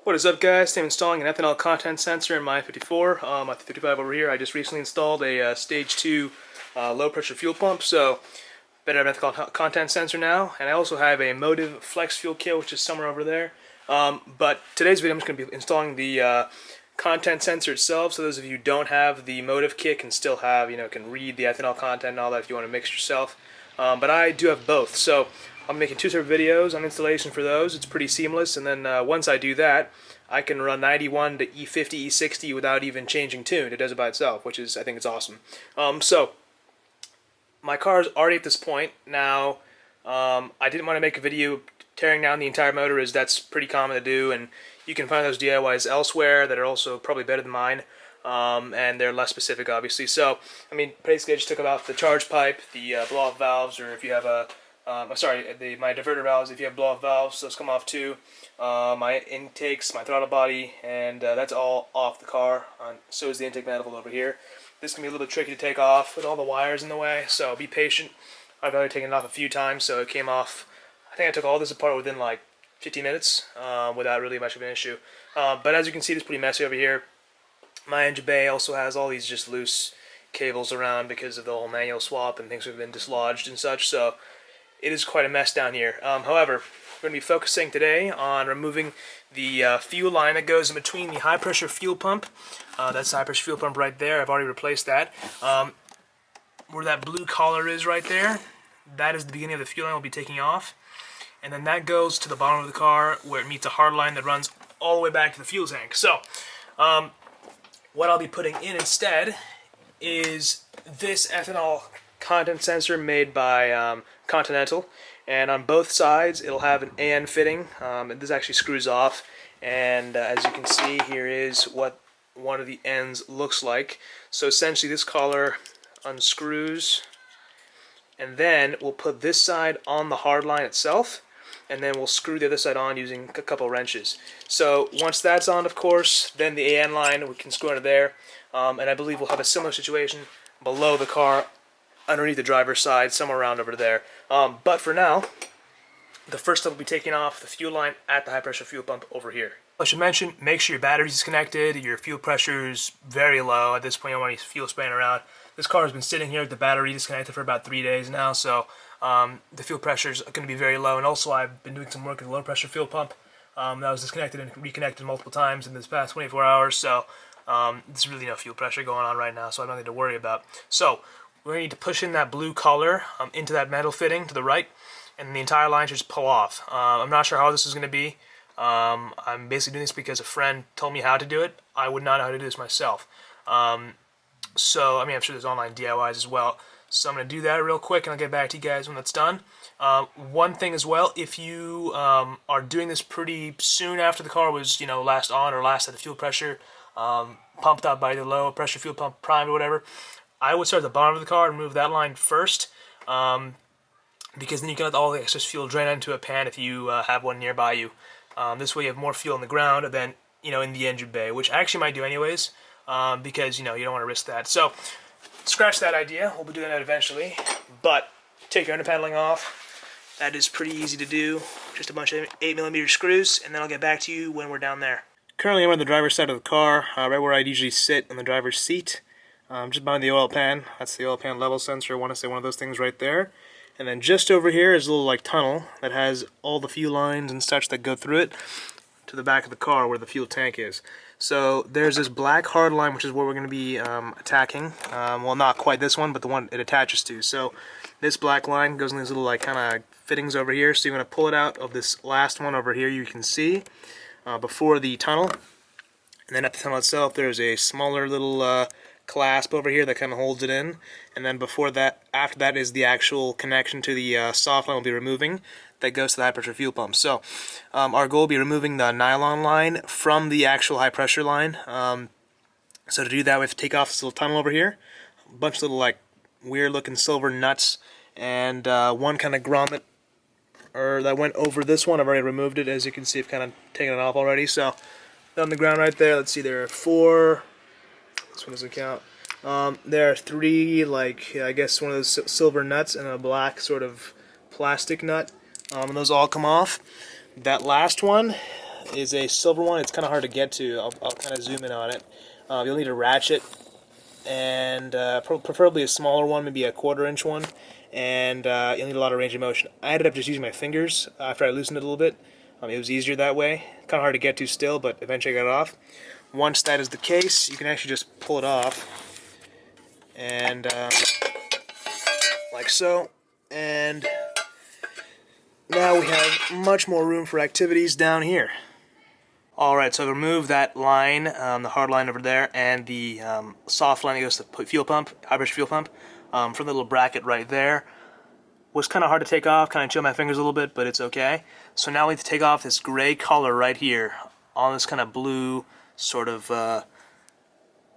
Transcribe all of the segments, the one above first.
What is up, guys? I'm installing an ethanol content sensor in my N54. My 55 over here, I just recently installed a stage 2 low pressure fuel pump, so better have ethanol content sensor now. And I also have a MOTIV flex fuel kit, which is somewhere over there. But today's video, I'm just going to be installing the content sensor itself. So those of you who don't have the MOTIV kit can still have, can read the ethanol content and all that if you want to mix yourself. But I do have both, so I'm making two separate videos on installation for those. It's pretty seamless, and then once I do that, I can run 91 to E50, E60 without even changing tune. It does it by itself, which is, I think it's awesome. So my car is already at this point. Now, I didn't want to make a video tearing down the entire motor, as that's pretty common to do, and you can find those DIYs elsewhere that are also probably better than mine. And they're less specific, obviously. So, I mean, basically I just took out the charge pipe, the blow-off valves, or if you have a my diverter valves, if you have blow-off valves, those come off too. My intakes, my throttle body, and that's all off the car. So is the intake manifold over here. This can be a little bit tricky to take off with all the wires in the way, so be patient. I've already taken it off a few times, so it came off. I think I took all this apart within like 15 minutes without really much of an issue. But as you can see, it's pretty messy over here. My engine bay also has all these just loose cables around because of the whole manual swap and things have been dislodged and such, so it is quite a mess down here. However, we're going to be focusing today on removing the fuel line that goes in between the high pressure fuel pump. That's the high pressure fuel pump right there. I've already replaced that. Where that blue collar is right there, that is the beginning of the fuel line we'll be taking off. And then that goes to the bottom of the car where it meets a hard line that runs all the way back to the fuel tank. So, what I'll be putting in instead is this ethanol content sensor made by Continental, and on both sides it'll have an AN fitting. And this actually screws off, and as you can see, here is what one of the ends looks like. So essentially this collar unscrews, and then we'll put this side on the hard line itself, and then we'll screw the other side on using a couple wrenches. So once that's on, of course, then the AN line we can screw under there, and I believe we'll have a similar situation below the car, underneath the driver's side, somewhere around over there. But for now, the first step will be taking off the fuel line at the high pressure fuel pump over here. I should mention, make sure your battery's disconnected, your fuel pressure is very low. At this point, you don't want any fuel spraying around. This car has been sitting here with the battery disconnected for about 3 days now, so the fuel pressure is going to be very low. And also, I've been doing some work with the low pressure fuel pump that was disconnected and reconnected multiple times in this past 24 hours, so there's really no fuel pressure going on right now, so I have nothing to worry about. So we're going to need to push in that blue collar into that metal fitting to the right, and the entire line should just pull off. I'm not sure how this is going to be. I'm basically doing this because a friend told me how to do it. I would not know how to do this myself. So, I mean, I'm sure there's online DIYs as well. So I'm going to do that real quick, and I'll get back to you guys when that's done. One thing as well, if you are doing this pretty soon after the car was, last on or last at the fuel pressure, pumped up by the low pressure fuel pump primed or whatever, I would start at the bottom of the car and remove that line first, because then you can let all the excess fuel drain into a pan if you have one nearby you. This way you have more fuel on the ground than in the engine bay, which I actually might do anyways, because you don't want to risk that. So scratch that idea. We'll be doing that eventually, but take your underpaneling off. That is pretty easy to do. Just a bunch of 8mm screws, and then I'll get back to you when we're down there. Currently I'm on the driver's side of the car, right where I'd usually sit on the driver's seat. Just behind the oil pan. That's the oil pan level sensor. I want to say one of those things right there. And then just over here is a little tunnel that has all the fuel lines and such that go through it to the back of the car where the fuel tank is. So there's this black hard line, which is what we're going to be attacking. Well, not quite this one, but the one it attaches to. So this black line goes in these little kind of fittings over here. So you're going to pull it out of this last one over here. You can see before the tunnel. And then at the tunnel itself, there's a smaller little clasp over here that kind of holds it in, and then after that is the actual connection to the soft line we'll be removing that goes to the high pressure fuel pump. So our goal will be removing the nylon line from the actual high pressure line. So to do that we have to take off this little tunnel over here, a bunch of little weird looking silver nuts, and one kind of grommet that went over this one. I've already removed it, as you can see. I've kind of taken it off already. So on the ground right there, let's see, there are 4. This one doesn't count. There are 3, I guess one of those silver nuts and a black sort of plastic nut, and those all come off. That last one, is a silver one. It's kind of hard to get to. I'll kind of zoom in on it. You'll need a ratchet, and preferably a smaller one, maybe a 1/4 inch one, and you'll need a lot of range of motion. I ended up just using my fingers after I loosened it a little bit. It was easier that way. Kind of hard to get to still, but eventually I got it off. Once that is the case, you can actually just pull it off, and like so, and now we have much more room for activities down here. Alright, so I've removed that line, the hard line over there, and the soft line that goes to the fuel pump, high pressure fuel pump, from the little bracket right there. Was kind of hard to take off, kind of chill my fingers a little bit, but it's okay. So now we need to take off this gray color right here on this kind of blue sort of, I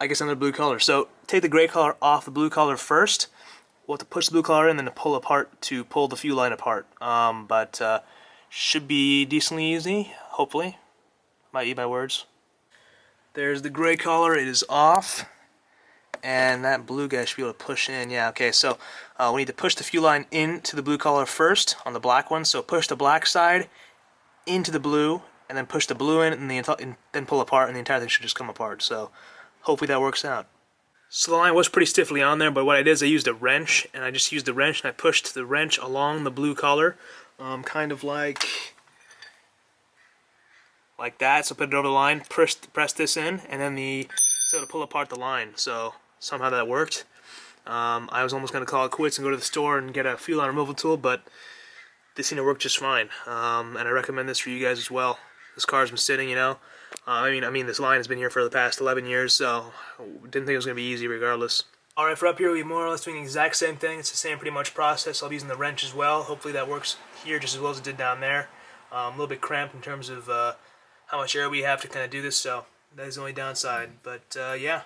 guess another blue color. So take the gray color off the blue color first. We'll have to push the blue color in, then to pull the fuel line apart. But should be decently easy, hopefully. Might eat my words. There's the gray color, it is off. And that blue guy should be able to push in. Yeah, okay, so we need to push the fuel line into the blue color first on the black one. So push the black side into the blue, and then push the blue in, and then pull apart, and the entire thing should just come apart. So hopefully that works out. So the line was pretty stiffly on there, but what I did is I used a wrench, and I just used the wrench, and I pushed the wrench along the blue color, kind of like that. So put it over the line, press this in, and then to pull apart the line. So somehow that worked. I was almost going to call it quits and go to the store and get a fuel line removal tool, but this seemed to work just fine. And I recommend this for you guys as well. This car's been sitting, you know. I mean, this line has been here for the past 11 years, so didn't think it was going to be easy regardless. Alright, for up here, we're more or less doing the exact same thing. It's the same pretty much process. I'll be using the wrench as well. Hopefully that works here just as well as it did down there. A little bit cramped in terms of how much air we have to kind of do this, so that is the only downside. But yeah,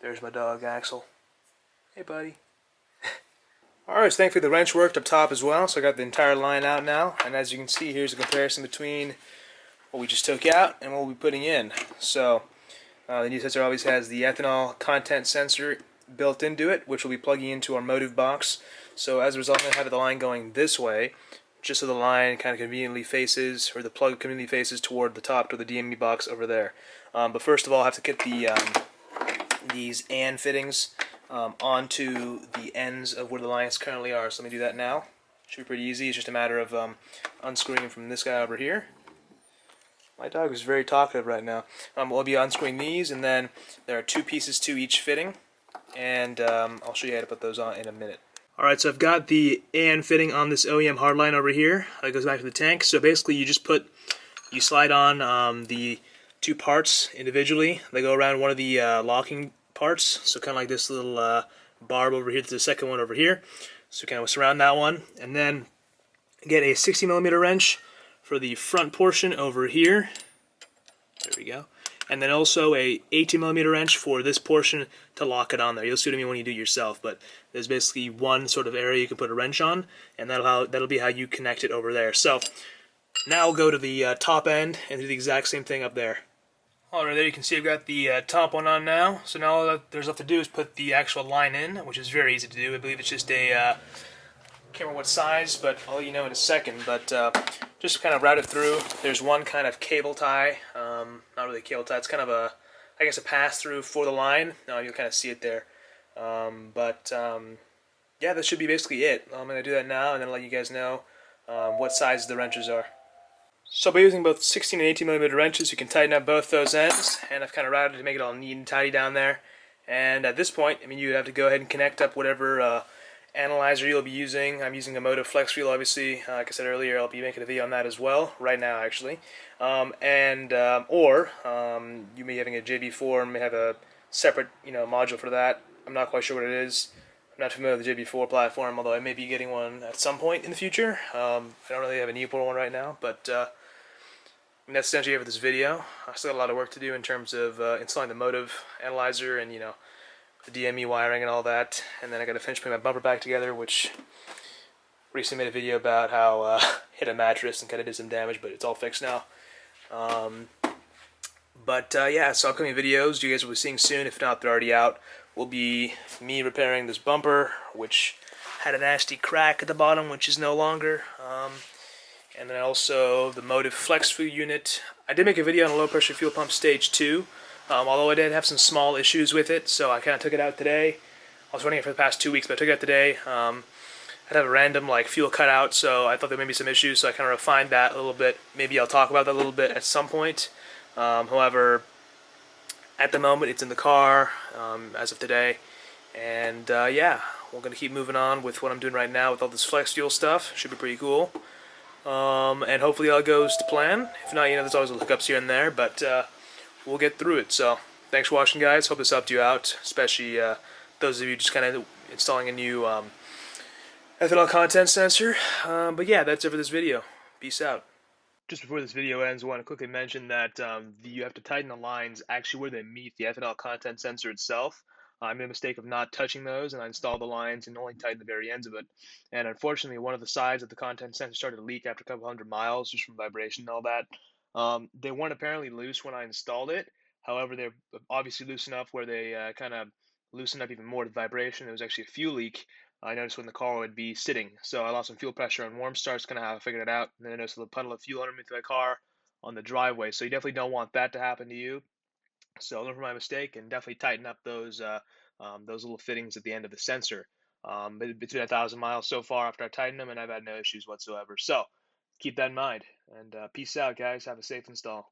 there's my dog Axel. Hey buddy. Alright, so thankfully the wrench worked up top as well, so I got the entire line out now, and as you can see, here's a comparison between what we just took out and what we'll be putting in. So the new sensor always has the ethanol content sensor built into it, which we'll be plugging into our MOTIV box. So as a result, I'm going to have the line going this way, just so the line kind of conveniently faces, or the plug conveniently faces toward the top, to the DME box over there. But first of all, I have to get these AN fittings onto the ends of where the lines currently are. So let me do that now. Should be pretty easy. It's just a matter of unscrewing them from this guy over here. My dog is very talkative right now. We'll be unscrewing these, and then there are 2 pieces to each fitting, and I'll show you how to put those on in a minute. Alright, so I've got the AN fitting on this OEM hardline over here. It goes back to the tank. So basically you slide on the 2 parts individually. They go around one of the locking parts, so kind of like this little barb over here to the second one over here. So kind of surround that one, and then get a 60mm wrench for the front portion over here. There we go. And then also a 18mm wrench for this portion to lock it on there. You'll see what I mean when you do it yourself, but there's basically one sort of area you can put a wrench on, and that'll be how you connect it over there. So now we'll go to the top end and do the exact same thing up there. Alright, there you can see I've got the top one on now. So now all that there's left to do is put the actual line in, which is very easy to do. I believe it's just a, can't remember what size, but I'll let you know in a second. But just kind of route it through. There's one kind of cable tie, not really a cable tie, it's kind of a, I guess, a pass-through for the line. You'll kind of see it there. Yeah, that should be basically it. I'm going to do that now, and then let you guys know what size the wrenches are. So by using both 16 and 18mm wrenches, you can tighten up both those ends, and I've kind of routed to make it all neat and tidy down there. And at this point, I mean, you would have to go ahead and connect up whatever analyzer you'll be using. I'm using a MOTIV flex fuel, obviously. Like I said earlier, I'll be making a video on that as well, right now actually. Or you may be having a JB4 and may have a separate, module for that. I'm not quite sure what it is. I'm not familiar with the JB4 platform, although I may be getting one at some point in the future. I don't really have a need for one right now, but that's essentially it for this video. I still got a lot of work to do in terms of installing the MOTIV analyzer and, the DME wiring and all that. And then I got to finish putting my bumper back together, which recently made a video about how hit a mattress and kind of did some damage, but it's all fixed now. Yeah, so upcoming videos you guys will be seeing soon, if not they're already out, will be me repairing this bumper, which had a nasty crack at the bottom, which is no longer. and then also the MOTIV flex fuel unit. I did make a video on a low pressure fuel pump stage 2, although I did have some small issues with it, so I kind of took it out today. I was running it for the past 2 weeks, but I took it out today. I'd have a random fuel cutout, so I thought there may be some issues, so I kind of refined that a little bit. Maybe I'll talk about that a little bit at some point. However, at the moment it's in the car as of today, and yeah, we're going to keep moving on with what I'm doing right now with all this flex fuel stuff. Should be pretty cool. And hopefully all goes to plan. If not, there's always hiccups here and there, but we'll get through it. So thanks for watching, guys. Hope this helped you out, especially those of you just kind of installing a new ethanol content sensor. But yeah, that's it for this video. Peace out. Just before this video ends, I want to quickly mention that you have to tighten the lines actually where they meet the ethanol content sensor itself. I made a mistake of not touching those, and I installed the lines and only tightened the very ends of it. And unfortunately, one of the sides of the content sensor started to leak after a couple hundred miles, just from vibration and all that. They weren't apparently loose when I installed it. However, they're obviously loose enough where they kind of loosened up even more to the vibration. It was actually a fuel leak. I noticed when the car would be sitting. So I lost some fuel pressure on warm starts, kind of how I figured it out. And then I noticed a little puddle of fuel underneath my car on the driveway. So you definitely don't want that to happen to you. So learn from my mistake and definitely tighten up those little fittings at the end of the sensor. It's been 1,000 miles so far after I tightened them, and I've had no issues whatsoever. So keep that in mind. And peace out, guys. Have a safe install.